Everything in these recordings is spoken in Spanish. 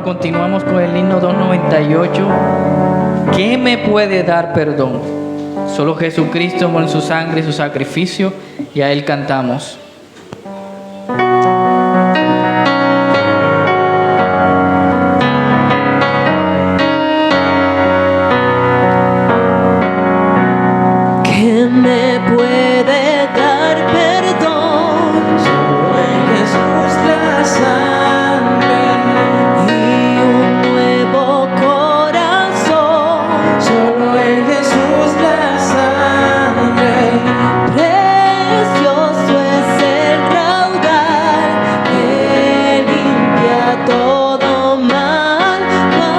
Hermano, continuamos con el himno 298. ¿Qué me puede dar perdón? Solo Jesucristo con su sangre y su sacrificio, y a Él cantamos. ¿Qué me puede dar perdón? Solo en Jesús la sangre y un nuevo corazón. Solo en Jesús la sangre. Precioso es el raudal que limpia todo mal. No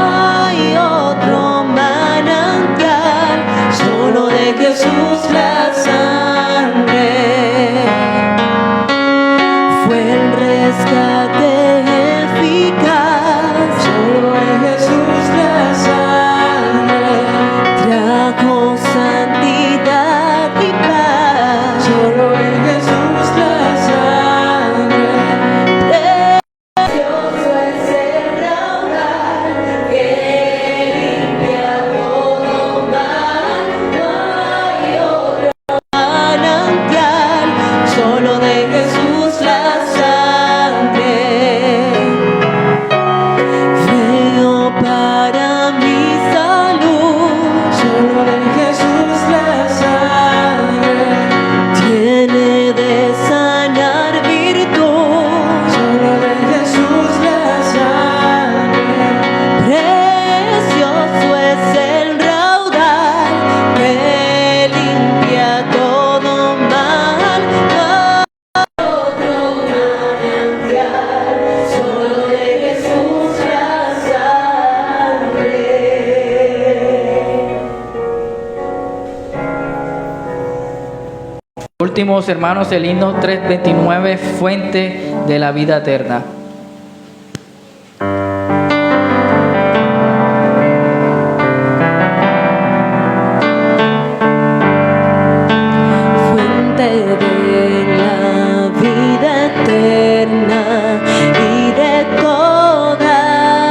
hay otro manantial, solo de Jesús la sangre. Fue el rescate eficaz, solo en Jesús la sangre. Trajo santidad y paz, solo en Jesús la sangre. Precioso es el raudal que limpia todo mal. No hay otro manantial, solo de Jesús la sangre. Veo para mi salud, solo de Jesús la sangre. Tiene de sanar virtud, solo de Jesús la sangre. Precioso es el raudal que limpia todo mal. No hay otro manantial, solo de Jesús la sangre. Últimos, hermanos, el himno 329, Fuente de la vida eterna. Fuente de la vida eterna y de toda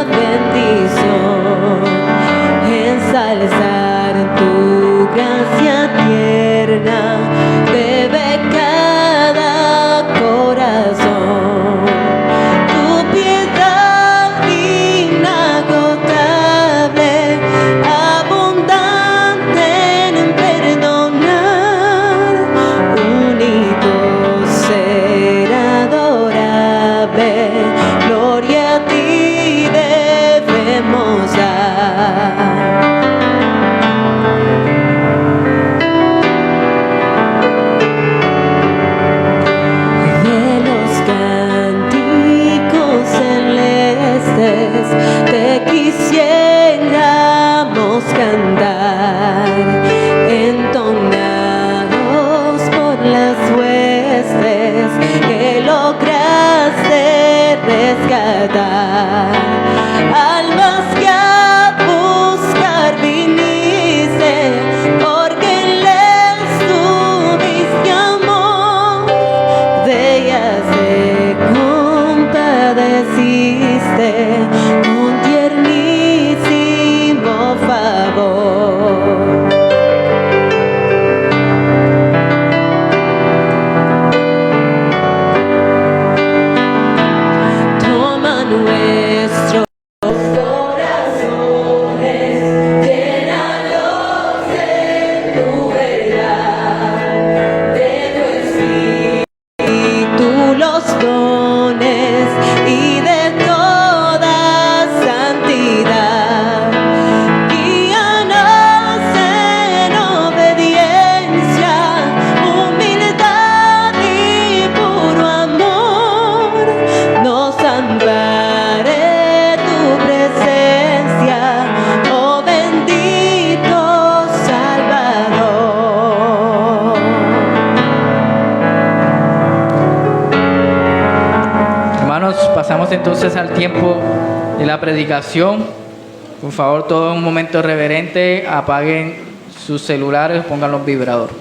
bendición, ensalzar tu gracia tierna, bebe cada corazón. Tu piedad inagotable, abundante en perdonar, único ser adorable, gloria a ti debemos dar. De los cánticos celestes te quisiéramos cantar, entonados por las huestes que lograste rescatar. Almas que a buscar viniste, porque les tuviste amor, de ellas te compadeciste con tiernísimo favor. Toma nuestros corazones, llénalos de tu verdad, de tu espíritu los dones y de toda santidad. Guíanos en obediencia, humildad y puro amor. Nos ampare tu presencia, oh bendito Salvador. Hermanos, pasamos entonces al tiempo de la predicación. Por favor, todo en un momento reverente, apaguen sus celulares, pongan los vibradores.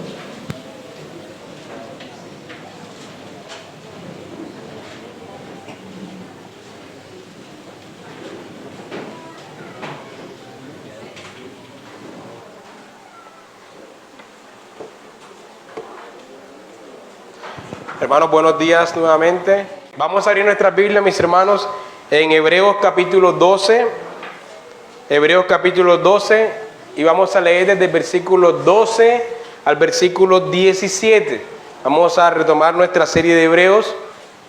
Hermanos, buenos días nuevamente. Vamos a abrir nuestra Biblia, mis hermanos, en Hebreos capítulo 12. Hebreos capítulo 12, y vamos a leer desde el versículo 12 al versículo 17. Vamos a retomar nuestra serie de Hebreos.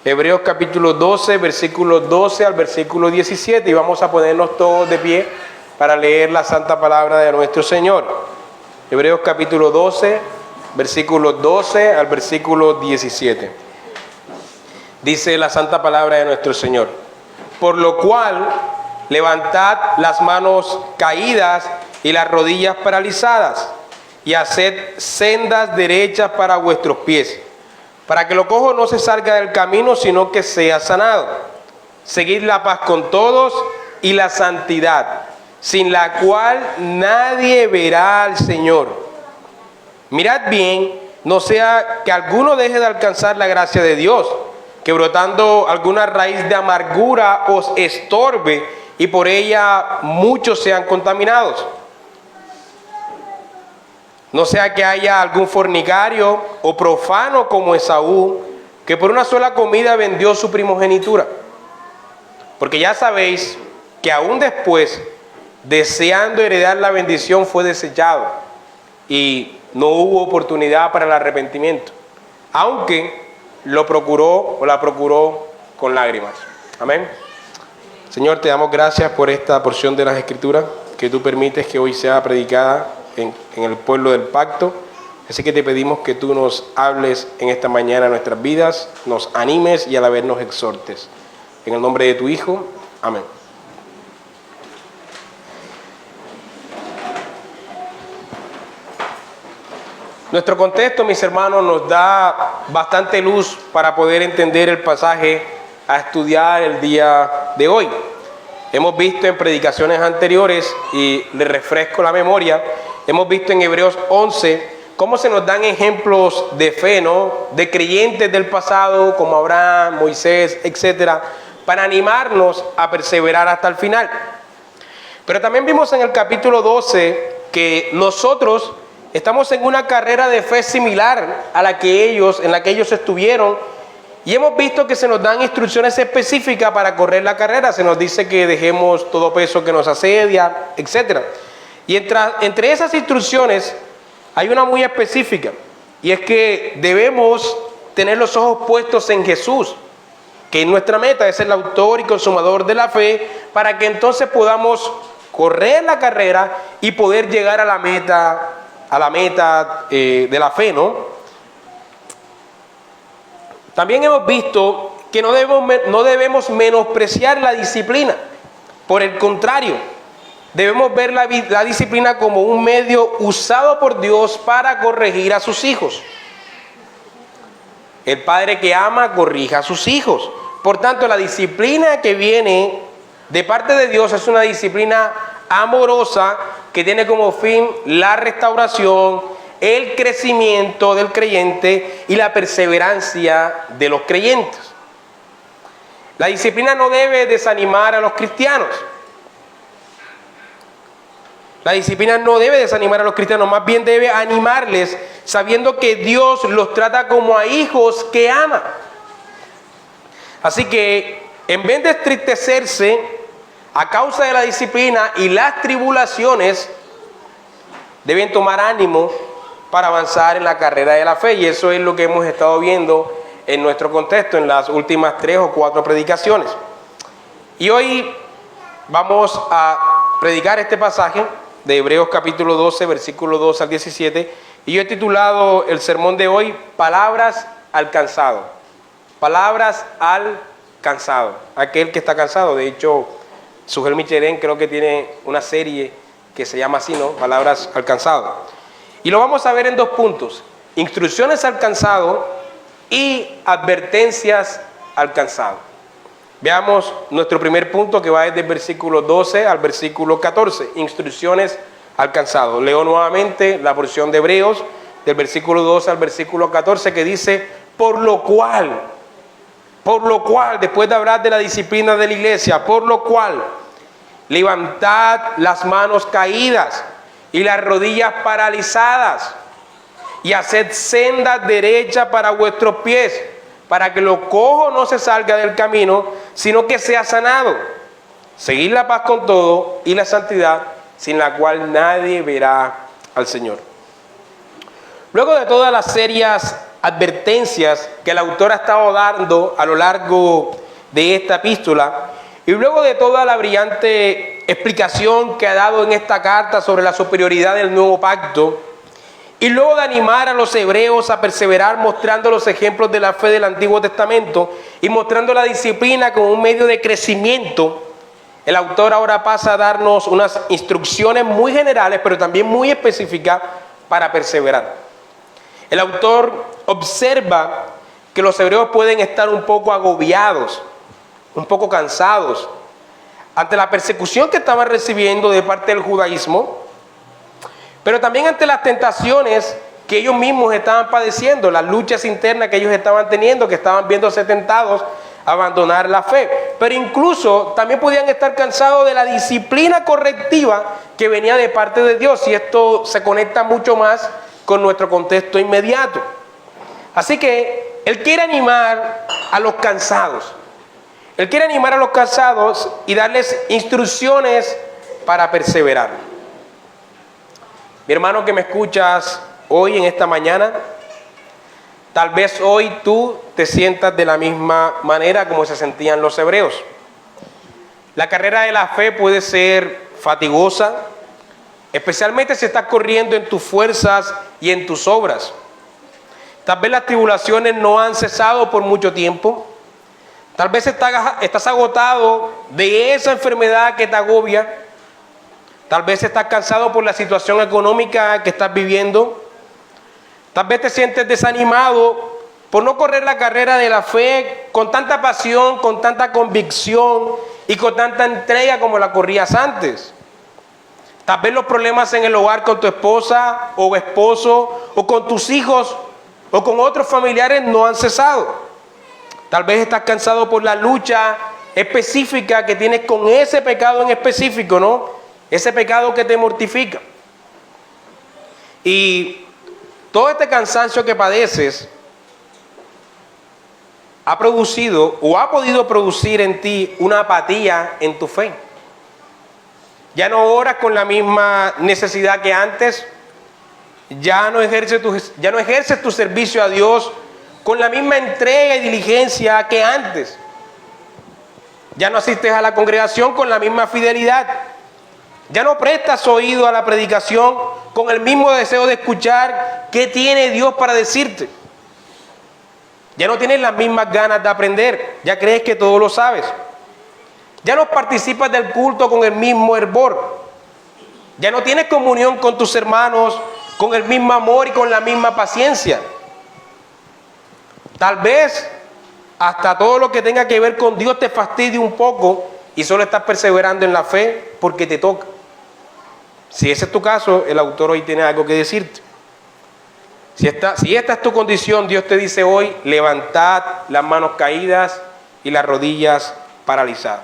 Hebreos capítulo 12, versículo 12 al versículo 17, y vamos a ponernos todos de pie para leer la santa palabra de nuestro Señor. Hebreos capítulo 12, versículo 12 al versículo 17. Dice la santa palabra de nuestro Señor: por lo cual, levantad las manos caídas y las rodillas paralizadas, y haced sendas derechas para vuestros pies, para que lo cojo no se salga del camino, sino que sea sanado. Seguid la paz con todos y la santidad, sin la cual nadie verá al Señor. Mirad bien, no sea que alguno deje de alcanzar la gracia de Dios, que brotando alguna raíz de amargura os estorbe, y por ella muchos sean contaminados. No sea que haya algún fornicario o profano como Esaú, que por una sola comida vendió su primogenitura. Porque ya sabéis que aún después, deseando heredar la bendición, fue desechado, y no hubo oportunidad para el arrepentimiento, aunque lo procuró o la procuró con lágrimas. Amén. Señor, te damos gracias por esta porción de las Escrituras que tú permites que hoy sea predicada en el pueblo del pacto. Así que te pedimos que tú nos hables en esta mañana en nuestras vidas, nos animes y a la vez nos exhortes. En el nombre de tu Hijo, amén. Nuestro contexto, mis hermanos, nos da bastante luz para poder entender el pasaje a estudiar el día de hoy. Hemos visto en predicaciones anteriores, y le refresco la memoria, hemos visto en Hebreos 11 cómo se nos dan ejemplos de fe, ¿no?, de creyentes del pasado como Abraham, Moisés, etcétera, para animarnos a perseverar hasta el final. Pero también vimos en el capítulo 12 que nosotros estamos en una carrera de fe similar a la en la que ellos estuvieron, y hemos visto que se nos dan instrucciones específicas para correr la carrera. Se nos dice que dejemos todo peso que nos asedia, etc. Y entre esas instrucciones hay una muy específica, y es que debemos tener los ojos puestos en Jesús, que es nuestra meta, es el autor y consumador de la fe, para que entonces podamos correr la carrera y poder llegar a la meta de la fe, ¿no? También hemos visto que no debemos menospreciar la disciplina. Por el contrario, debemos ver la disciplina como un medio usado por Dios para corregir a sus hijos. El padre que ama corrige a sus hijos. Por tanto, la disciplina que viene de parte de Dios es una disciplina amorosa que tiene como fin la restauración, el crecimiento del creyente y la perseverancia de los creyentes. La disciplina no debe desanimar a los cristianos. La disciplina no debe desanimar a los cristianos, más bien debe animarles, sabiendo que Dios los trata como a hijos que ama. Así que, en vez de entristecerse a causa de la disciplina y las tribulaciones, deben tomar ánimo para avanzar en la carrera de la fe. Y eso es lo que hemos estado viendo en nuestro contexto en las últimas 3 o 4 predicaciones. Y hoy vamos a predicar este pasaje de Hebreos capítulo 12, versículo 2 al 17. Y yo he titulado el sermón de hoy: Palabras al cansado. Palabras al cansado. Aquel que está cansado. De hecho, Sujel Michelén creo que tiene una serie que se llama así, ¿no? Palabras al cansado. Y lo vamos a ver en 2 puntos: instrucciones al cansado y advertencias al cansado. Veamos nuestro primer punto, que va desde el versículo 12 al versículo 14. Instrucciones al cansado. Leo nuevamente la porción de Hebreos del versículo 12 al versículo 14, que dice: por lo cual, después de hablar de la disciplina de la iglesia, por lo cual, levantad las manos caídas y las rodillas paralizadas, y haced sendas derechas para vuestros pies, para que lo cojo no se salga del camino, sino que sea sanado. Seguir la paz con todo y la santidad, sin la cual nadie verá al Señor. Luego de todas las serias advertencias que el autor ha estado dando a lo largo de esta epístola, y luego de toda la brillante explicación que ha dado en esta carta sobre la superioridad del nuevo pacto, y luego de animar a los hebreos a perseverar mostrando los ejemplos de la fe del Antiguo Testamento y mostrando la disciplina como un medio de crecimiento, el autor ahora pasa a darnos unas instrucciones muy generales, pero también muy específicas para perseverar. El autor observa que los hebreos pueden estar un poco agobiados, un poco cansados, ante la persecución que estaban recibiendo de parte del judaísmo, pero también ante las tentaciones que ellos mismos estaban padeciendo, las luchas internas que ellos estaban teniendo, que estaban viéndose tentados a abandonar la fe. Pero incluso también podían estar cansados de la disciplina correctiva que venía de parte de Dios, y esto se conecta mucho más con nuestro contexto inmediato. Así que Él quiere animar a los cansados. Él quiere animar a los cansados y darles instrucciones para perseverar. Mi hermano que me escuchas hoy en esta mañana, tal vez hoy tú te sientas de la misma manera como se sentían los hebreos. La carrera de la fe puede ser fatigosa, especialmente si estás corriendo en tus fuerzas y en tus obras. Tal vez las tribulaciones no han cesado por mucho tiempo. Tal vez estás agotado de esa enfermedad que te agobia. Tal vez estás cansado por la situación económica que estás viviendo. Tal vez te sientes desanimado por no correr la carrera de la fe con tanta pasión, con tanta convicción y con tanta entrega como la corrías antes. Tal vez los problemas en el hogar con tu esposa o esposo o con tus hijos o con otros familiares no han cesado. Tal vez estás cansado por la lucha específica que tienes con ese pecado en específico, ¿no? Ese pecado que te mortifica. Y todo este cansancio que padeces ha producido o ha podido producir en ti una apatía en tu fe. Ya no oras con la misma necesidad que antes. Ya no ejerces tu servicio a Dios con la misma entrega y diligencia que antes. Ya no asistes a la congregación con la misma fidelidad. Ya no prestas oído a la predicación con el mismo deseo de escuchar qué tiene Dios para decirte. Ya no tienes las mismas ganas de aprender. Ya crees que todo lo sabes. Ya no participas del culto con el mismo hervor. Ya no tienes comunión con tus hermanos con el mismo amor y con la misma paciencia. Tal vez hasta todo lo que tenga que ver con Dios te fastidie un poco y solo estás perseverando en la fe porque te toca. Si ese es tu caso, el autor hoy tiene algo que decirte. Si esta es tu condición, Dios te dice hoy: levantad las manos caídas y las rodillas paralizadas.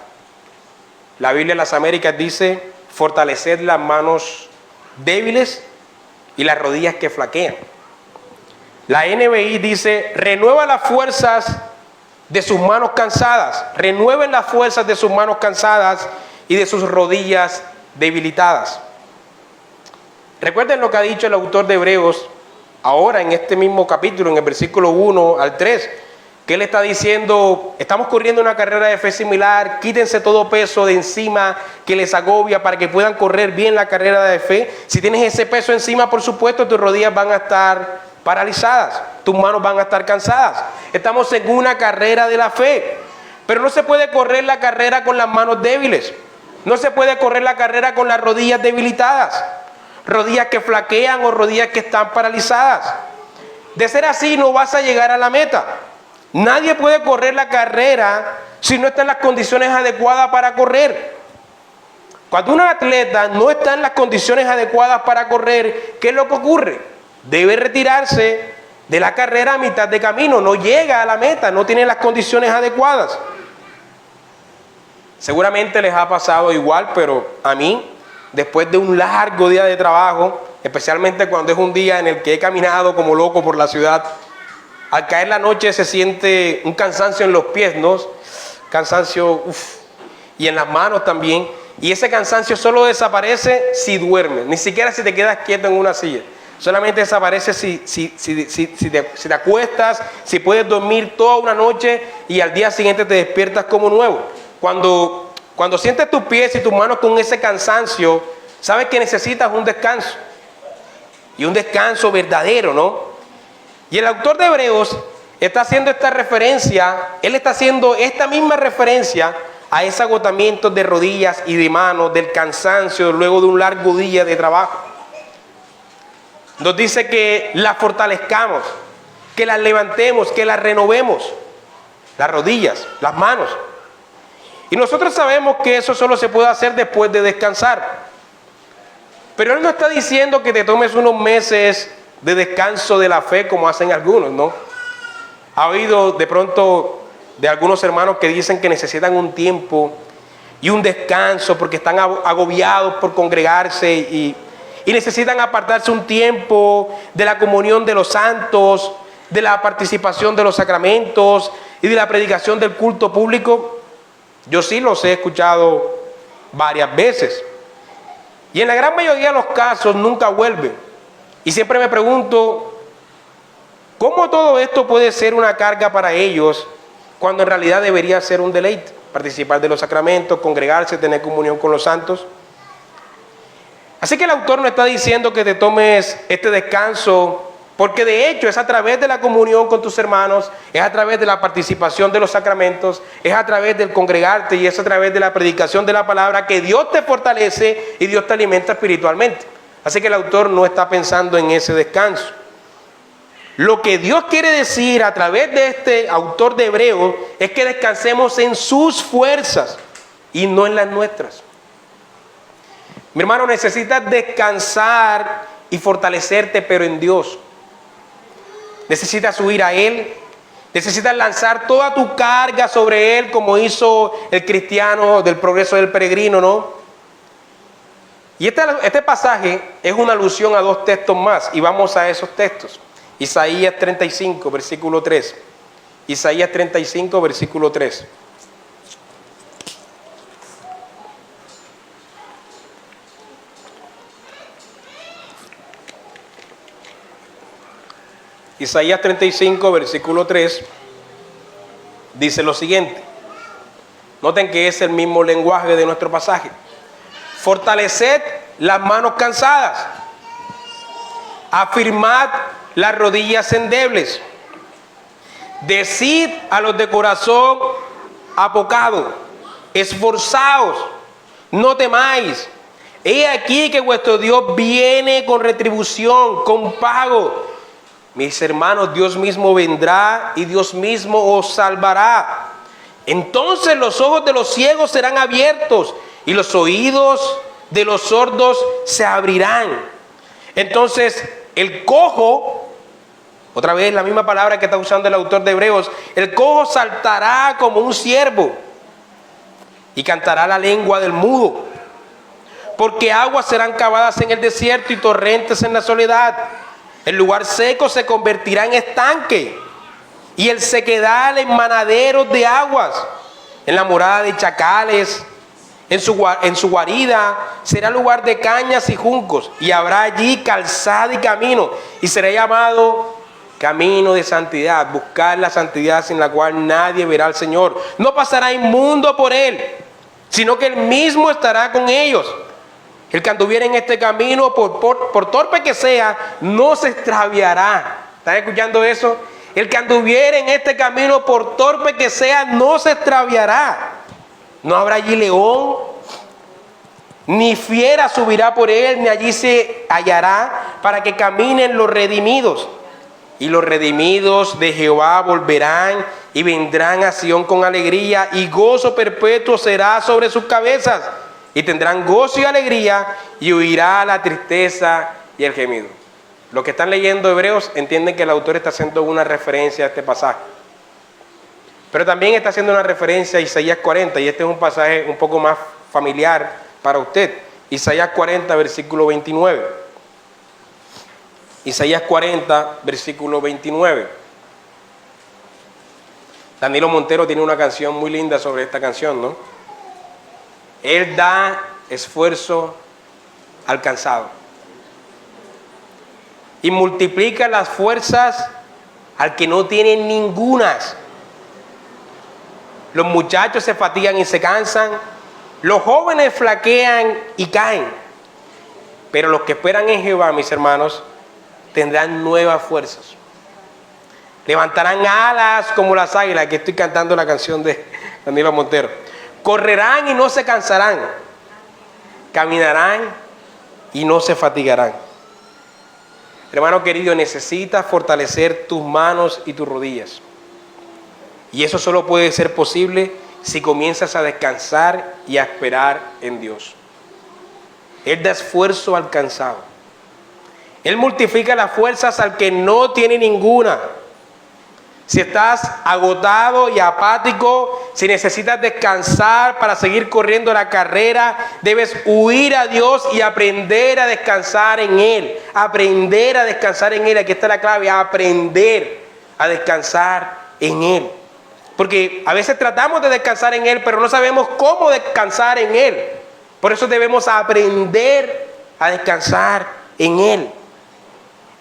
La Biblia de las Américas dice: fortaleced las manos débiles y las rodillas que flaquean. La NBI dice: renueva las fuerzas de sus manos cansadas. Renueven las fuerzas de sus manos cansadas y de sus rodillas debilitadas. Recuerden lo que ha dicho el autor de Hebreos ahora en este mismo capítulo, en el versículo 1 al 3, que él está diciendo: estamos corriendo una carrera de fe similar, quítense todo peso de encima que les agobia para que puedan correr bien la carrera de fe. Si tienes ese peso encima, por supuesto, tus rodillas van a estar paralizadas, tus manos van a estar cansadas. Estamos en una carrera de la fe, pero no se puede correr la carrera con las manos débiles. No se puede correr la carrera con las rodillas debilitadas, rodillas que flaquean o rodillas que están paralizadas. De ser así, no vas a llegar a la meta. Nadie puede correr la carrera si no está en las condiciones adecuadas para correr. Cuando un atleta no está en las condiciones adecuadas para correr, ¿qué es lo que ocurre? Debe retirarse de la carrera a mitad de camino, no llega a la meta, no tiene las condiciones adecuadas. Seguramente les ha pasado igual, pero a mí, después de un largo día de trabajo, especialmente cuando es un día en el que he caminado como loco por la ciudad, Al caer la noche se siente un cansancio en los pies, ¿no? Cansancio, y en las manos también. Y ese cansancio solo desaparece si duermes, ni siquiera si te quedas quieto en una silla. Solamente desaparece si te acuestas, si puedes dormir toda una noche y al día siguiente te despiertas como nuevo. Cuando sientes tus pies y tus manos con ese cansancio, sabes que necesitas un descanso. Y un descanso verdadero, ¿no? Y el autor de Hebreos está haciendo esta referencia, él está haciendo esta misma referencia a ese agotamiento de rodillas y de manos, del cansancio luego de un largo día de trabajo. Nos dice que las fortalezcamos, que las levantemos, que las renovemos, las rodillas, las manos. Y nosotros sabemos que eso solo se puede hacer después de descansar. Pero él no está diciendo que te tomes unos meses de descanso de la fe como hacen algunos, ¿no? Ha oído de pronto de algunos hermanos que dicen que necesitan un tiempo y un descanso porque están agobiados por congregarse y necesitan apartarse un tiempo de la comunión de los santos, de la participación de los sacramentos y de la predicación del culto público. Yo sí los he escuchado varias veces. Y en la gran mayoría de los casos nunca vuelven. Y siempre me pregunto, ¿cómo todo esto puede ser una carga para ellos cuando en realidad debería ser un deleite? Participar de los sacramentos, congregarse, tener comunión con los santos. Así que el autor no está diciendo que te tomes este descanso, porque de hecho es a través de la comunión con tus hermanos, es a través de la participación de los sacramentos, es a través del congregarte y es a través de la predicación de la palabra que Dios te fortalece y Dios te alimenta espiritualmente. Así que el autor no está pensando en ese descanso. Lo que Dios quiere decir a través de este autor de Hebreos es que descansemos en sus fuerzas y no en las nuestras. Mi hermano, necesitas descansar y fortalecerte, pero en Dios. Necesitas huir a Él. Necesitas lanzar toda tu carga sobre Él, como hizo el cristiano del progreso del peregrino, ¿no? Y este pasaje es una alusión a dos textos más, y vamos a esos textos. Isaías 35, versículo 3. Isaías 35, versículo 3. Isaías 35, versículo 3, dice lo siguiente. Noten que es el mismo lenguaje de nuestro pasaje. Fortaleced las manos cansadas, afirmad las rodillas endebles, decid a los de corazón apocado, esforzaos, no temáis. He aquí que vuestro Dios viene con retribución, con pago. Mis hermanos, Dios mismo vendrá y Dios mismo os salvará. Entonces los ojos de los ciegos serán abiertos y los oídos de los sordos se abrirán. Entonces el cojo, otra vez la misma palabra que está usando el autor de Hebreos, el cojo saltará como un ciervo y cantará la lengua del mudo. Porque aguas serán cavadas en el desierto y torrentes en la soledad. El lugar seco se convertirá en estanque y el sequedal en manaderos de aguas. En la morada de chacales, en su guarida será lugar de cañas y juncos, y habrá allí calzada y camino, y será llamado camino de santidad. Buscar la santidad sin la cual nadie verá al Señor. No pasará inmundo por él, sino que él mismo estará con ellos. El que anduviera en este camino, por torpe que sea, no se extraviará. ¿Están escuchando eso? El que anduviera en este camino, por torpe que sea, no se extraviará. No habrá allí león, ni fiera subirá por él, ni allí se hallará, para que caminen los redimidos. Y los redimidos de Jehová volverán y vendrán a Sión con alegría, y gozo perpetuo será sobre sus cabezas. Y tendrán gozo y alegría, y huirá la tristeza y el gemido. Los que están leyendo Hebreos entienden que el autor está haciendo una referencia a este pasaje. Pero también está haciendo una referencia a Isaías 40, y este es un pasaje un poco más familiar para usted. Isaías 40, versículo 29. Isaías 40, versículo 29. Danilo Montero tiene una canción muy linda sobre esta canción, ¿no? Él da esfuerzo al cansado y multiplica las fuerzas al que no tiene ningunas. Los muchachos se fatigan y se cansan, los jóvenes flaquean y caen, pero los que esperan en Jehová, mis hermanos, tendrán nuevas fuerzas. Levantarán alas como las águilas. Aquí estoy cantando la canción de Danilo Montero. Correrán y no se cansarán. Caminarán y no se fatigarán. Hermano querido, necesitas fortalecer tus manos y tus rodillas. Y eso solo puede ser posible si comienzas a descansar y a esperar en Dios. Él da esfuerzo al cansado. Él multiplica las fuerzas al que no tiene ninguna. Si estás agotado y apático, si necesitas descansar para seguir corriendo la carrera, debes huir a Dios y aprender a descansar en Él. Aprender a descansar en Él. Aquí está la clave, aprender a descansar en Él. Porque a veces tratamos de descansar en Él, pero no sabemos cómo descansar en Él. Por eso debemos aprender a descansar en Él.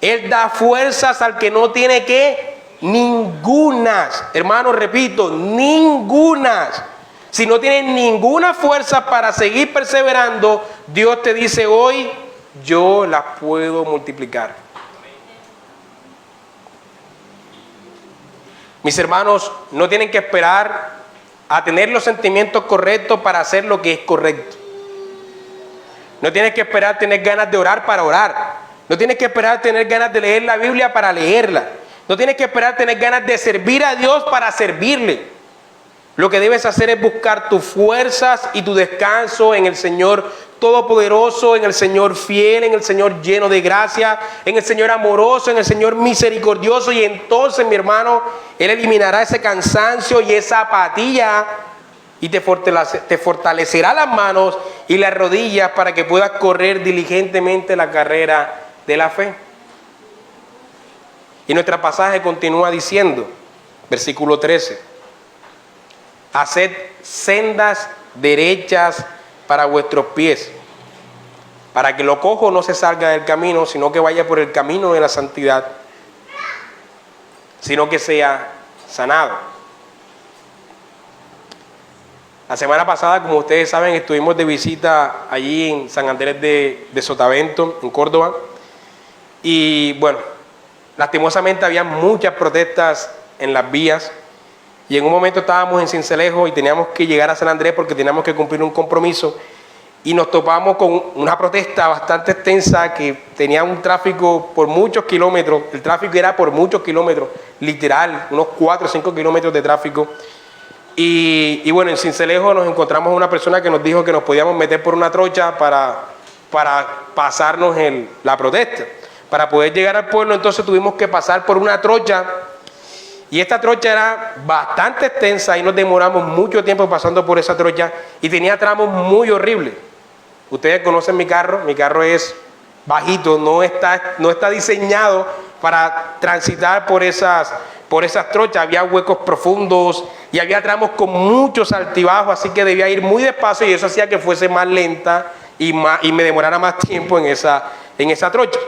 Él da fuerzas al que no tiene que ningunas. Hermanos, repito, ningunas. Si no tienes ninguna fuerza para seguir perseverando, Dios te dice hoy, yo las puedo multiplicar. Mis hermanos, no tienen que esperar a tener los sentimientos correctos para hacer lo que es correcto. No tienes que esperar tener ganas de orar para orar. No tienes que esperar tener ganas de leer la Biblia para leerla. No tienes que esperar tener ganas de servir a Dios para servirle. Lo que debes hacer es buscar tus fuerzas y tu descanso en el Señor Todopoderoso, en el Señor fiel, en el Señor lleno de gracia, en el Señor amoroso, en el Señor misericordioso. Y entonces, mi hermano, Él eliminará ese cansancio y esa apatía y te fortalecerá las manos y las rodillas para que puedas correr diligentemente la carrera de la fe. Y nuestro pasaje continúa diciendo, versículo 13, haced sendas derechas para vuestros pies, para que lo cojo no se salga del camino, sino que vaya por el camino de la santidad, sino que sea sanado. La semana pasada, como ustedes saben, estuvimos de visita allí en San Andrés de Sotavento, en Córdoba. Y bueno, lastimosamente había muchas protestas en las vías. Y en un momento estábamos en Sincelejo y teníamos que llegar a San Andrés porque teníamos que cumplir un compromiso. Y nos topamos con una protesta bastante extensa que tenía un tráfico por muchos kilómetros. El tráfico era por muchos kilómetros, literal, unos 4 o 5 kilómetros de tráfico. Y bueno, en Sincelejo nos encontramos una persona que nos dijo que nos podíamos meter por una trocha para pasarnos la protesta. Para poder llegar al pueblo, entonces tuvimos que pasar por una trocha. Y esta trocha era bastante extensa y nos demoramos mucho tiempo pasando por esa trocha. Y tenía tramos muy horribles. Ustedes conocen mi carro es bajito, no está diseñado para transitar por esas trochas. Había huecos profundos y había tramos con muchos altibajos, así que debía ir muy despacio y eso hacía que fuese más lenta y me demorara más tiempo en esa trocha.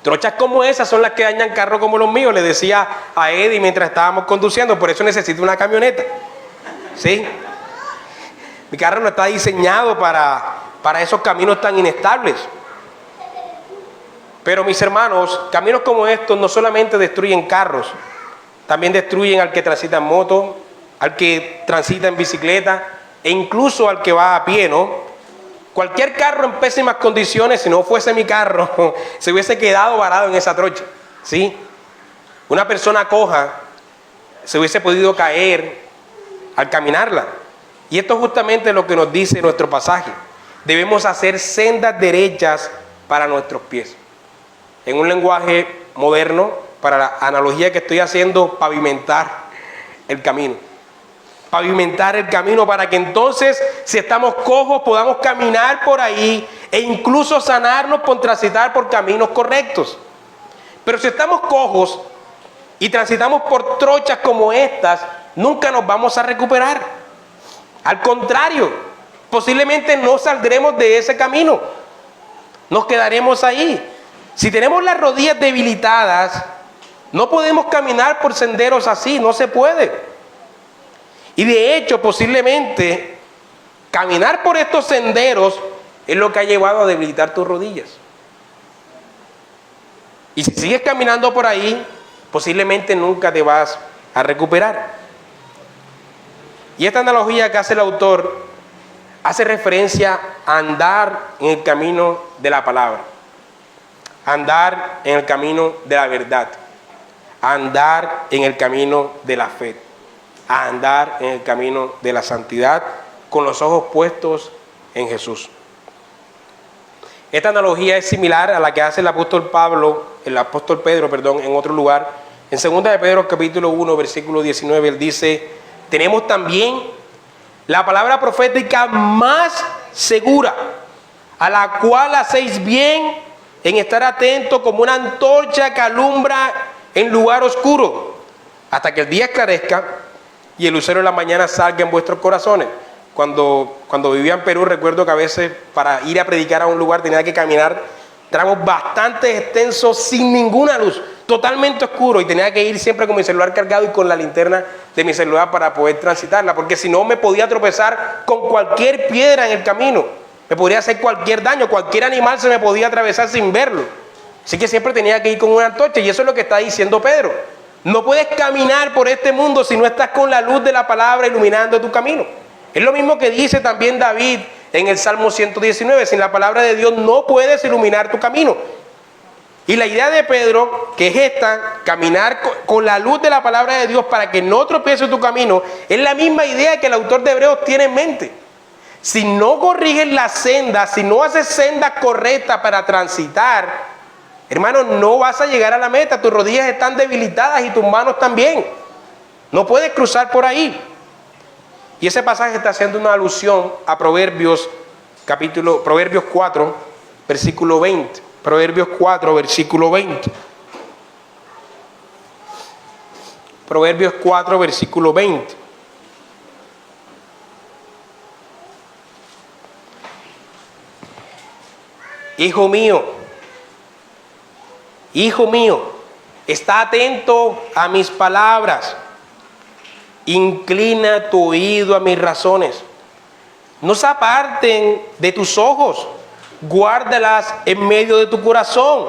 Trochas como esas son las que dañan carros como los míos, le decía a Eddie mientras estábamos conduciendo, por eso necesito una camioneta. ¿Sí? Mi carro no está diseñado para esos caminos tan inestables. Pero mis hermanos, caminos como estos no solamente destruyen carros, también destruyen al que transita en moto, al que transita en bicicleta e incluso al que va a pie, ¿no? Cualquier carro en pésimas condiciones, si no fuese mi carro, se hubiese quedado varado en esa trocha, ¿sí? Una persona coja se hubiese podido caer al caminarla. Y esto es justamente lo que nos dice nuestro pasaje. Debemos hacer sendas derechas para nuestros pies. En un lenguaje moderno, para la analogía que estoy haciendo, pavimentar el camino. Pavimentar el camino para que entonces, si estamos cojos, podamos caminar por ahí e incluso sanarnos por transitar por caminos correctos. Pero si estamos cojos, y transitamos por trochas como estas, nunca nos vamos a recuperar. Al contrario, posiblemente no saldremos de ese camino. Nos quedaremos ahí. Si tenemos las rodillas debilitadas, no podemos caminar por senderos así, no se puede. Y de hecho, posiblemente, caminar por estos senderos es lo que ha llevado a debilitar tus rodillas. Y si sigues caminando por ahí, posiblemente nunca te vas a recuperar. Y esta analogía que hace el autor hace referencia a andar en el camino de la palabra, andar en el camino de la verdad, andar en el camino de la fe, a andar en el camino de la santidad con los ojos puestos en Jesús. Esta analogía es similar a la que hace el apóstol Pedro, en otro lugar. En 2 de Pedro capítulo 1, versículo 19, él dice: tenemos también la palabra profética más segura, a la cual hacéis bien en estar atento como una antorcha que alumbra en lugar oscuro, hasta que el día esclarezca y el lucero de la mañana salga en vuestros corazones. Cuando vivía en Perú, recuerdo que a veces para ir a predicar a un lugar tenía que caminar tramos bastante extensos sin ninguna luz, totalmente oscuro, y tenía que ir siempre con mi celular cargado y con la linterna de mi celular para poder transitarla, porque si no me podía tropezar con cualquier piedra en el camino, me podría hacer cualquier daño, cualquier animal se me podía atravesar sin verlo. Así que siempre tenía que ir con una antorcha, y eso es lo que está diciendo Pedro. No puedes caminar por este mundo si no estás con la luz de la palabra iluminando tu camino. Es lo mismo que dice también David en el Salmo 119, sin la palabra de Dios no puedes iluminar tu camino. Y la idea de Pedro, que es esta, caminar con la luz de la palabra de Dios para que no tropiece tu camino, es la misma idea que el autor de Hebreos tiene en mente. Si no corriges la senda, si no haces sendas correctas para transitar, hermano, no vas a llegar a la meta. Tus rodillas están debilitadas y tus manos también. No puedes cruzar por ahí. Y ese pasaje está haciendo una alusión a Proverbios 4, versículo 20. Proverbios 4, versículo 20. Proverbios 4, versículo 20. Hijo mío, está atento a mis palabras. Inclina tu oído a mis razones. No se aparten de tus ojos. Guárdalas en medio de tu corazón,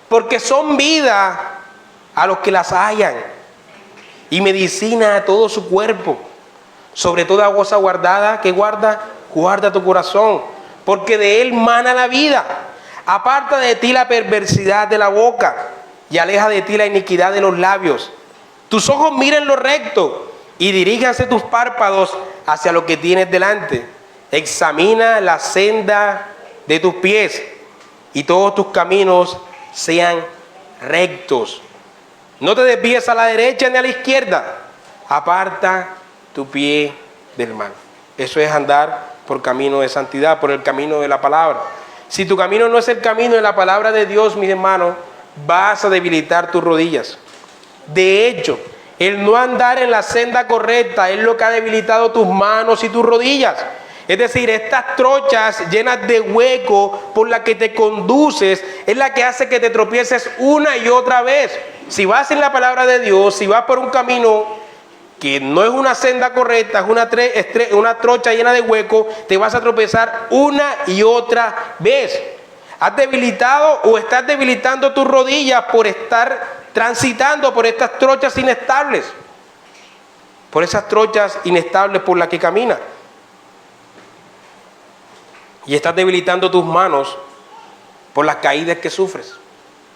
porque son vida a los que las hallan y medicina a todo su cuerpo. Sobre toda cosa guardada, que guarda tu corazón, porque de él mana la vida. Aparta de ti la perversidad de la boca y aleja de ti la iniquidad de los labios. Tus ojos miren lo recto y diríjanse tus párpados hacia lo que tienes delante. Examina la senda de tus pies y todos tus caminos sean rectos. No te desvíes a la derecha ni a la izquierda. Aparta tu pie del mal. Eso es andar por camino de santidad, por el camino de la palabra. Si tu camino no es el camino de la palabra de Dios, mis hermanos, vas a debilitar tus rodillas. De hecho, el no andar en la senda correcta es lo que ha debilitado tus manos y tus rodillas. Es decir, estas trochas llenas de hueco por las que te conduces es la que hace que te tropieces una y otra vez. Si vas en la palabra de Dios, si vas por un camino que no es una senda correcta, es una trocha llena de hueco, te vas a tropezar una y otra vez. Has debilitado o estás debilitando tus rodillas por estar transitando por estas trochas inestables, por esas trochas inestables por las que caminas. Y estás debilitando tus manos por las caídas que sufres,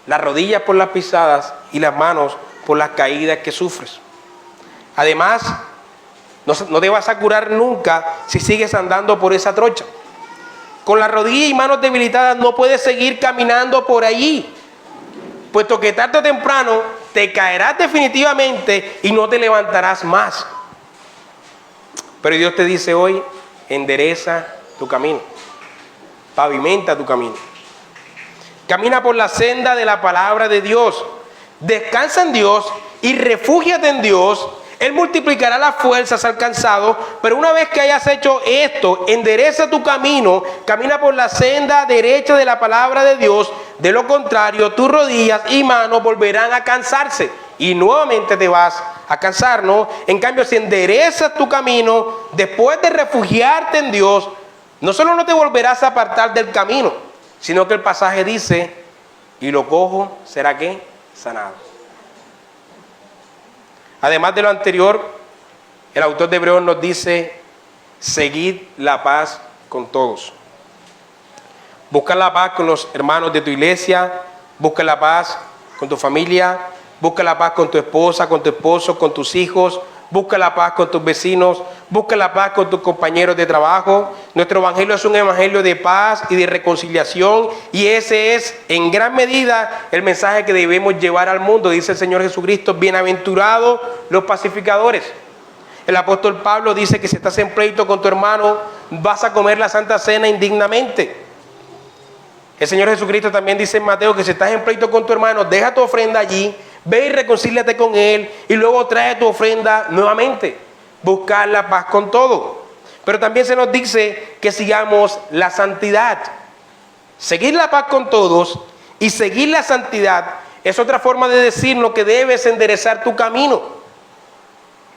las rodillas por las pisadas y las manos por las caídas que sufres. Además, no te vas a curar nunca si sigues andando por esa trocha. Con las rodillas y manos debilitadas no puedes seguir caminando por allí, puesto que tarde o temprano te caerás definitivamente y no te levantarás más. Pero Dios te dice hoy: endereza tu camino, pavimenta tu camino, camina por la senda de la palabra de Dios, descansa en Dios y refúgiate en Dios. Él multiplicará las fuerzas al cansado, pero una vez que hayas hecho esto, endereza tu camino, camina por la senda derecha de la palabra de Dios. De lo contrario, tus rodillas y manos volverán a cansarse y nuevamente te vas a cansar, ¿no? En cambio, si enderezas tu camino, después de refugiarte en Dios, no solo no te volverás a apartar del camino, sino que el pasaje dice, y lo cojo será ¿qué? Sanado. Además de lo anterior, el autor de Hebreos nos dice, seguid la paz con todos. Busca la paz con los hermanos de tu iglesia, busca la paz con tu familia, busca la paz con tu esposa, con tu esposo, con tus hijos, busca la paz con tus vecinos, busca la paz con tus compañeros de trabajo. Nuestro evangelio es un evangelio de paz y de reconciliación, y ese es en gran medida el mensaje que debemos llevar al mundo. Dice el Señor Jesucristo, bienaventurados los pacificadores. El apóstol Pablo dice que si estás en pleito con tu hermano, vas a comer la Santa Cena indignamente. El Señor Jesucristo también dice en Mateo que si estás en pleito con tu hermano, deja tu ofrenda allí, ve y reconcíliate con él y luego trae tu ofrenda nuevamente. Buscar la paz con todo. Pero también se nos dice que sigamos la santidad. Seguir la paz con todos y seguir la santidad es otra forma de decirnos que debes enderezar tu camino.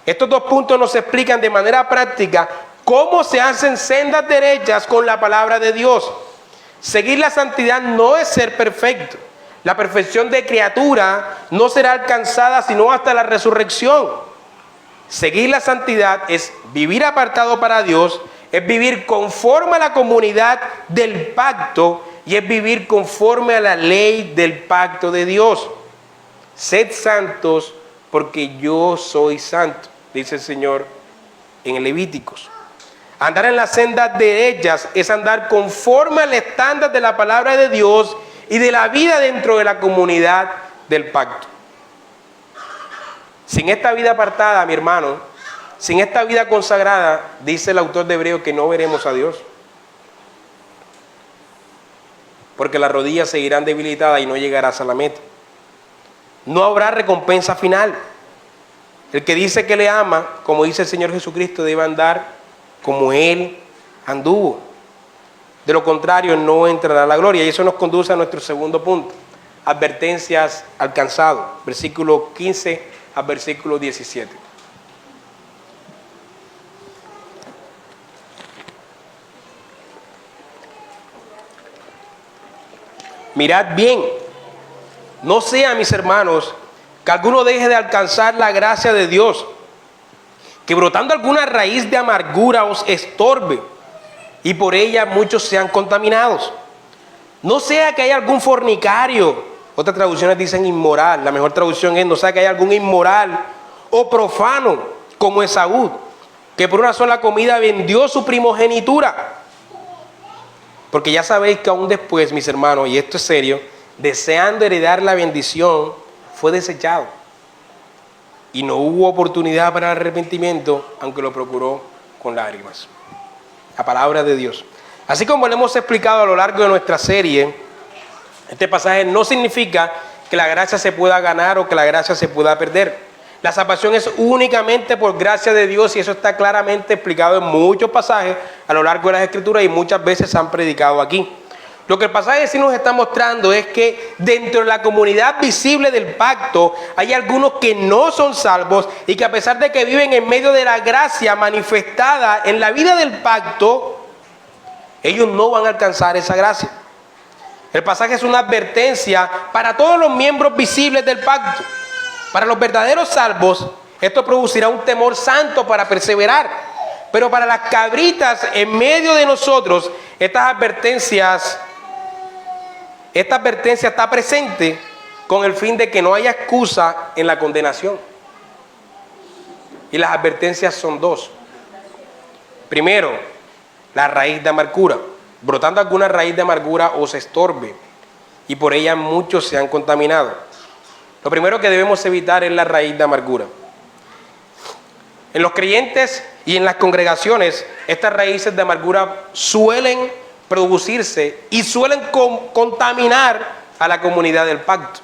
Estos dos puntos nos explican de manera práctica cómo se hacen sendas derechas con la palabra de Dios. Seguir la santidad no es ser perfecto. La perfección de criatura no será alcanzada sino hasta la resurrección. Seguir la santidad es vivir apartado para Dios, es vivir conforme a la comunidad del pacto y es vivir conforme a la ley del pacto de Dios. Sed santos porque yo soy santo, dice el Señor en el Levíticos. Andar en las sendas derechas es andar conforme al estándar de la palabra de Dios y de la vida dentro de la comunidad del pacto. Sin esta vida apartada, mi hermano, sin esta vida consagrada, dice el autor de Hebreos que no veremos a Dios. Porque las rodillas seguirán debilitadas y no llegarás a la meta. No habrá recompensa final. El que dice que le ama, como dice el Señor Jesucristo, debe andar como Él anduvo. De lo contrario, no entrará a la gloria. Y eso nos conduce a nuestro segundo punto. Advertencias al cansado. Versículo 15 al versículo 17. Mirad bien, no sea, mis hermanos, que alguno deje de alcanzar la gracia de Dios, que brotando alguna raíz de amargura os estorbe, y por ella muchos sean contaminados. No sea que haya algún fornicario, otras traducciones dicen inmoral, la mejor traducción es no sea que haya algún inmoral o profano como Esaú, que por una sola comida vendió su primogenitura. Porque ya sabéis que aún después, mis hermanos, y esto es serio, deseando heredar la bendición, fue desechado. Y no hubo oportunidad para el arrepentimiento, aunque lo procuró con lágrimas. La palabra de Dios. Así como lo hemos explicado a lo largo de nuestra serie, este pasaje no significa que la gracia se pueda ganar o que la gracia se pueda perder. La salvación es únicamente por gracia de Dios y eso está claramente explicado en muchos pasajes a lo largo de las Escrituras y muchas veces se han predicado aquí. Lo que el pasaje sí nos está mostrando es que dentro de la comunidad visible del pacto hay algunos que no son salvos y que a pesar de que viven en medio de la gracia manifestada en la vida del pacto, ellos no van a alcanzar esa gracia. El pasaje es una advertencia para todos los miembros visibles del pacto. Para los verdaderos salvos, esto producirá un temor santo para perseverar. Pero para las cabritas en medio de nosotros, esta advertencia está presente con el fin de que no haya excusa en la condenación. Y las advertencias son dos. Primero, la raíz de amargura. Brotando alguna raíz de amargura os estorbe, y por ella muchos se han contaminado. Lo primero que debemos evitar es la raíz de amargura. En los creyentes y en las congregaciones, estas raíces de amargura suelen producirse y suelen contaminar a la comunidad del pacto.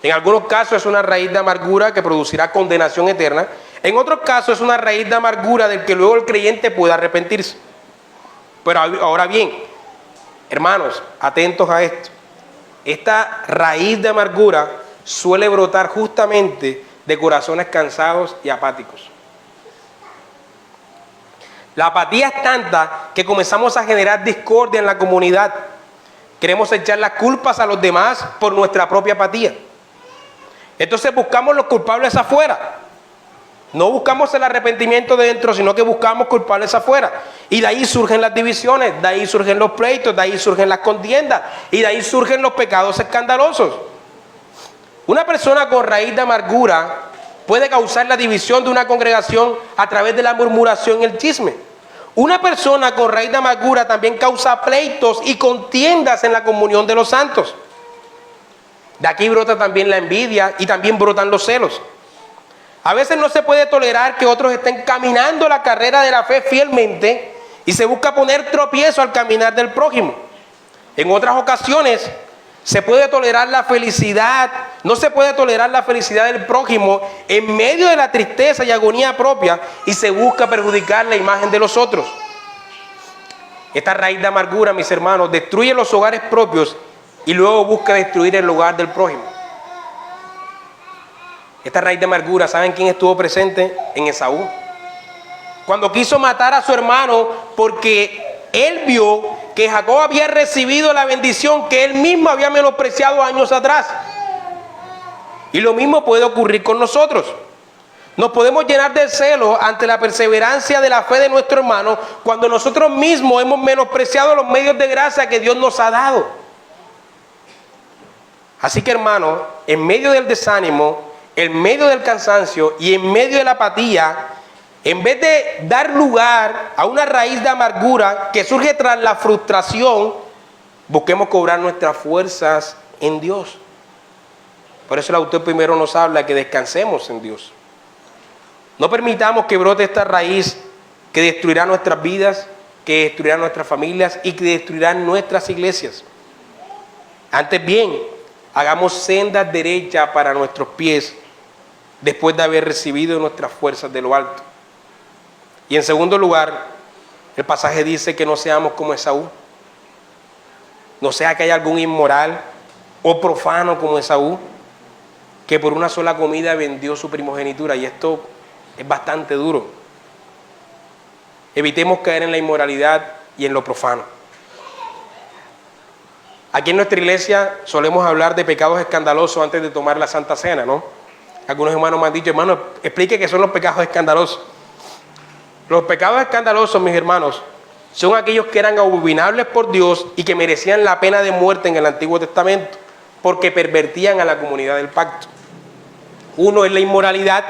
En algunos casos es una raíz de amargura que producirá condenación eterna. En otros casos es una raíz de amargura del que luego el creyente pueda arrepentirse. Pero ahora bien, hermanos, atentos a esto. Esta raíz de amargura suele brotar justamente de corazones cansados y apáticos. La apatía es tanta que comenzamos a generar discordia en la comunidad. Queremos echar las culpas a los demás por nuestra propia apatía. Entonces buscamos los culpables afuera. No buscamos el arrepentimiento de dentro, sino que buscamos culpables afuera. Y de ahí surgen las divisiones, de ahí surgen los pleitos, de ahí surgen las contiendas y de ahí surgen los pecados escandalosos. Una persona con raíz de amargura puede causar la división de una congregación a través de la murmuración y el chisme. Una persona con raíz de amargura también causa pleitos y contiendas en la comunión de los santos. De aquí brota también la envidia y también brotan los celos. A veces no se puede tolerar que otros estén caminando la carrera de la fe fielmente y se busca poner tropiezo al caminar del prójimo. En otras ocasiones se puede tolerar la felicidad, no se puede tolerar la felicidad del prójimo en medio de la tristeza y agonía propia y se busca perjudicar la imagen de los otros. Esta raíz de amargura, mis hermanos, destruye los hogares propios y luego busca destruir el hogar del prójimo. Esta raíz de amargura, ¿saben quién estuvo presente? En Esaú. Cuando quiso matar a su hermano porque él vio que Jacob había recibido la bendición que él mismo había menospreciado años atrás. Y lo mismo puede ocurrir con nosotros. Nos podemos llenar de celo ante la perseverancia de la fe de nuestro hermano cuando nosotros mismos hemos menospreciado los medios de gracia que Dios nos ha dado. Así que, hermano, en medio del desánimo, en medio del cansancio y en medio de la apatía, en vez de dar lugar a una raíz de amargura que surge tras la frustración, busquemos cobrar nuestras fuerzas en Dios. Por eso el autor primero nos habla que descansemos en Dios. No permitamos que brote esta raíz que destruirá nuestras vidas, que destruirá nuestras familias y que destruirá nuestras iglesias. Antes bien, hagamos sendas derechas para nuestros pies después de haber recibido nuestras fuerzas de lo alto. Y en segundo lugar, el pasaje dice que no seamos como Esaú. No sea que haya algún inmoral o profano como Esaú, que por una sola comida vendió su primogenitura. Y esto es bastante duro. Evitemos caer en la inmoralidad y en lo profano. Aquí en nuestra iglesia solemos hablar de pecados escandalosos antes de tomar la Santa Cena, ¿no? Algunos hermanos me han dicho, hermano, explique qué son los pecados escandalosos. Los pecados escandalosos, mis hermanos, son aquellos que eran abominables por Dios y que merecían la pena de muerte en el Antiguo Testamento, porque pervertían a la comunidad del pacto. Uno es la inmoralidad,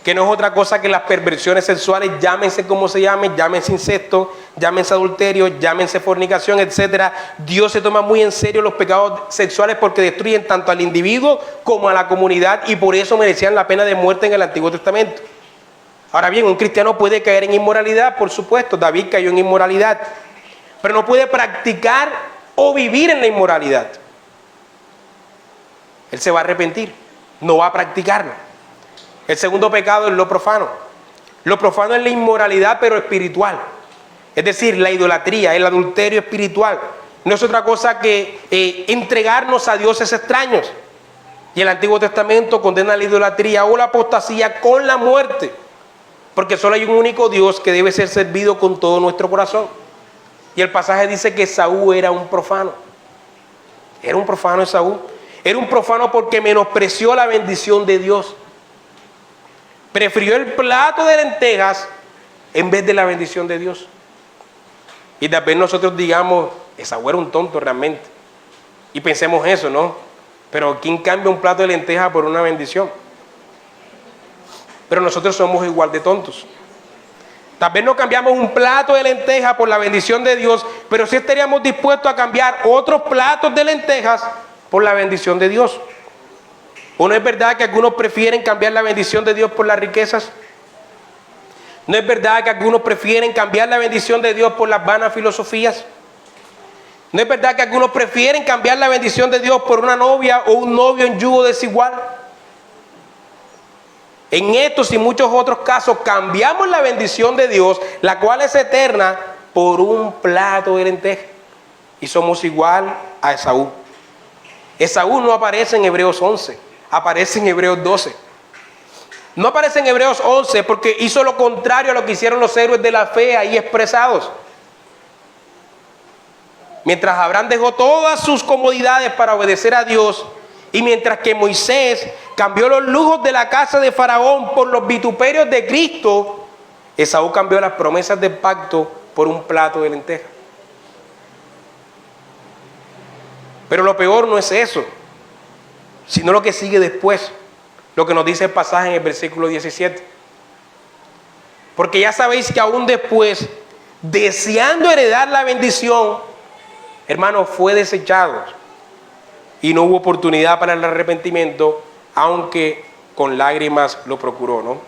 que no es otra cosa que las perversiones sexuales, llámense como se llamen, llámense incesto, llámense adulterio, llámense fornicación, etc. Dios se toma muy en serio los pecados sexuales porque destruyen tanto al individuo como a la comunidad y por eso merecían la pena de muerte en el Antiguo Testamento. Ahora bien, un cristiano puede caer en inmoralidad, por supuesto, David cayó en inmoralidad, pero no puede practicar o vivir en la inmoralidad. Él se va a arrepentir, no va a practicarla. El segundo pecado es lo profano. Lo profano es la inmoralidad, pero espiritual. Es decir, la idolatría, el adulterio espiritual. No es otra cosa que entregarnos a dioses extraños. Y el Antiguo Testamento condena la idolatría o la apostasía con la muerte. Porque solo hay un único Dios que debe ser servido con todo nuestro corazón. Y el pasaje dice que Esaú era un profano. Era un profano Esaú. Era un profano porque menospreció la bendición de Dios. Prefirió el plato de lentejas en vez de la bendición de Dios. Y tal vez nosotros digamos, Esaú era un tonto realmente. Y pensemos eso, ¿no? Pero ¿quién cambia un plato de lentejas por una bendición? Pero nosotros somos igual de tontos. Tal vez no cambiamos un plato de lentejas por la bendición de Dios, pero sí estaríamos dispuestos a cambiar otros platos de lentejas por la bendición de Dios. ¿O no es verdad que algunos prefieren cambiar la bendición de Dios por las riquezas? ¿No es verdad que algunos prefieren cambiar la bendición de Dios por las vanas filosofías? ¿No es verdad que algunos prefieren cambiar la bendición de Dios por una novia o un novio en yugo desigual? En estos y muchos otros casos cambiamos la bendición de Dios, la cual es eterna, por un plato de lentejas. Y somos igual a Esaú. Esaú no aparece en Hebreos 11, aparece en Hebreos 12. No aparece en Hebreos 11 porque hizo lo contrario a lo que hicieron los héroes de la fe ahí expresados. Mientras Abraham dejó todas sus comodidades para obedecer a Dios, y mientras que Moisés cambió los lujos de la casa de Faraón por los vituperios de Cristo, Esaú cambió las promesas del pacto por un plato de lentejas. Pero lo peor no es eso, sino lo que sigue después, lo que nos dice el pasaje en el versículo 17. Porque ya sabéis que aún después, deseando heredar la bendición, hermano, fue desechado y no hubo oportunidad para el arrepentimiento, aunque con lágrimas lo procuró, ¿no?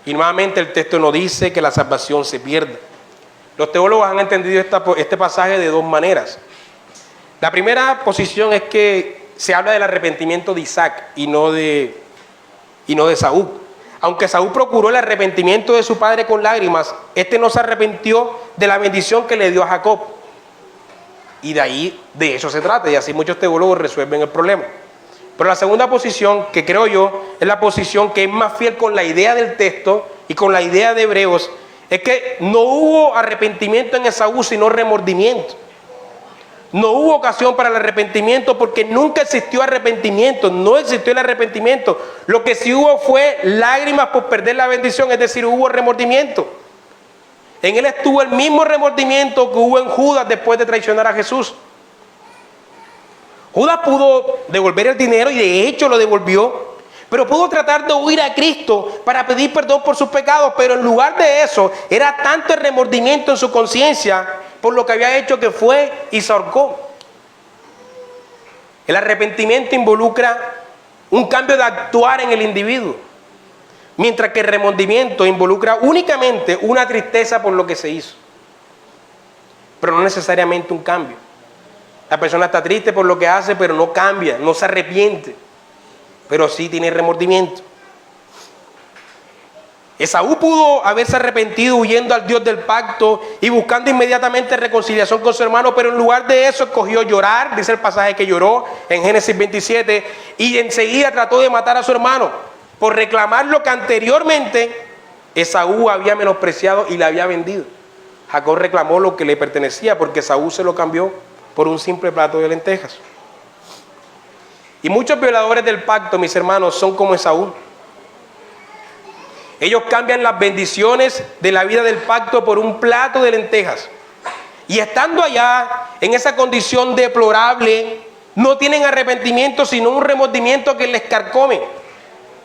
Y nuevamente el texto nos dice que la salvación se pierde. Los teólogos han entendido este pasaje de dos maneras. La primera posición es que se habla del arrepentimiento de Isaac y no de Esaú. Aunque Esaú procuró el arrepentimiento de su padre con lágrimas, este no se arrepintió de la bendición que le dio a Jacob. Y de eso se trata, y así muchos teólogos resuelven el problema. Pero la segunda posición, que creo yo, es la posición que es más fiel con la idea del texto y con la idea de Hebreos, es que no hubo arrepentimiento en Esaú, sino remordimiento. No hubo ocasión para el arrepentimiento porque nunca existió arrepentimiento, no existió el arrepentimiento. Lo que sí hubo fue lágrimas por perder la bendición, es decir, hubo remordimiento. En él estuvo el mismo remordimiento que hubo en Judas después de traicionar a Jesús. Judas pudo devolver el dinero y de hecho lo devolvió, pero pudo tratar de huir a Cristo para pedir perdón por sus pecados, pero en lugar de eso, era tanto el remordimiento en su conciencia por lo que había hecho que fue y se ahorcó. El arrepentimiento involucra un cambio de actuar en el individuo, mientras que el remordimiento involucra únicamente una tristeza por lo que se hizo, pero no necesariamente un cambio. La persona está triste por lo que hace, pero no cambia, no se arrepiente, pero sí tiene remordimiento. Esaú pudo haberse arrepentido huyendo al Dios del pacto y buscando inmediatamente reconciliación con su hermano, pero en lugar de eso escogió llorar, dice el pasaje que lloró en Génesis 27, y enseguida trató de matar a su hermano por reclamar lo que anteriormente Esaú había menospreciado y le había vendido. Jacob reclamó lo que le pertenecía porque Esaú se lo cambió por un simple plato de lentejas. Y muchos violadores del pacto, mis hermanos, son como Esaú. Ellos cambian las bendiciones de la vida del pacto por un plato de lentejas. Y estando allá, en esa condición deplorable, no tienen arrepentimiento, sino un remordimiento que les carcome.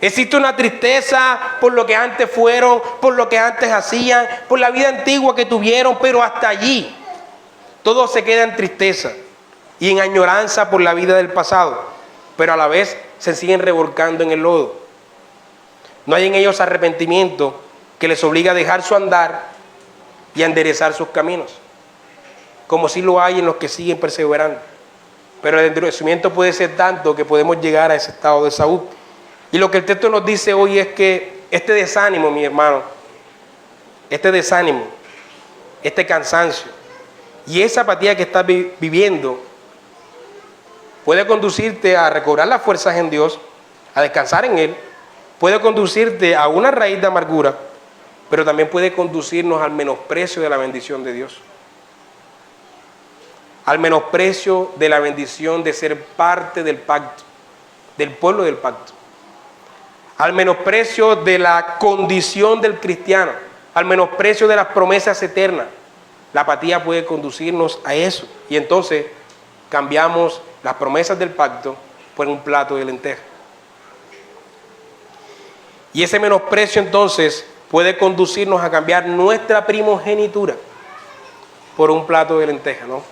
Existe una tristeza por lo que antes fueron, por lo que antes hacían, por la vida antigua que tuvieron, pero hasta allí todo se queda en tristeza y en añoranza por la vida del pasado, pero a la vez se siguen revolcando en el lodo. No hay en ellos arrepentimiento que les obliga a dejar su andar y a enderezar sus caminos, como sí lo hay en los que siguen perseverando. Pero el endurecimiento puede ser tanto que podemos llegar a ese estado de Saúl. Y lo que el texto nos dice hoy es que este desánimo, mi hermano, este desánimo, este cansancio y esa apatía que estás viviendo puede conducirte a recobrar las fuerzas en Dios, a descansar en Él, puede conducirte a una raíz de amargura, pero también puede conducirnos al menosprecio de la bendición de Dios, al menosprecio de la bendición de ser parte del pacto, del pueblo del pacto, al menosprecio de la condición del cristiano, al menosprecio de las promesas eternas. La apatía puede conducirnos a eso y entonces cambiamos las promesas del pacto por un plato de lentejas. Y ese menosprecio entonces puede conducirnos a cambiar nuestra primogenitura por un plato de lentejas, ¿no?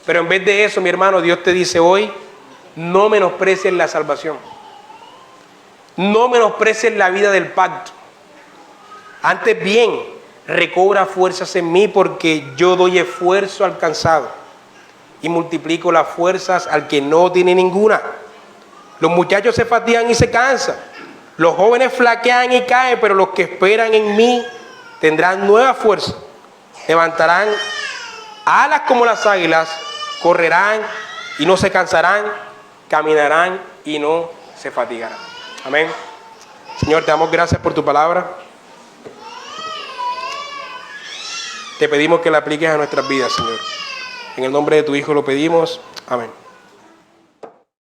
Pero en vez de eso, mi hermano, Dios te dice hoy, no menosprecies la salvación. No menosprecies la vida del pacto. Antes bien, recobra fuerzas en mí, porque yo doy esfuerzo al cansado y multiplico las fuerzas al que no tiene ninguna. Los muchachos se fatigan y se cansan, los jóvenes flaquean y caen, pero los que esperan en mí tendrán nueva fuerza, levantarán alas como las águilas, correrán y no se cansarán, caminarán y no se fatigarán. Amén. Señor, te damos gracias por tu palabra. Te pedimos que la apliques a nuestras vidas, Señor. En el nombre de tu Hijo lo pedimos. Amén.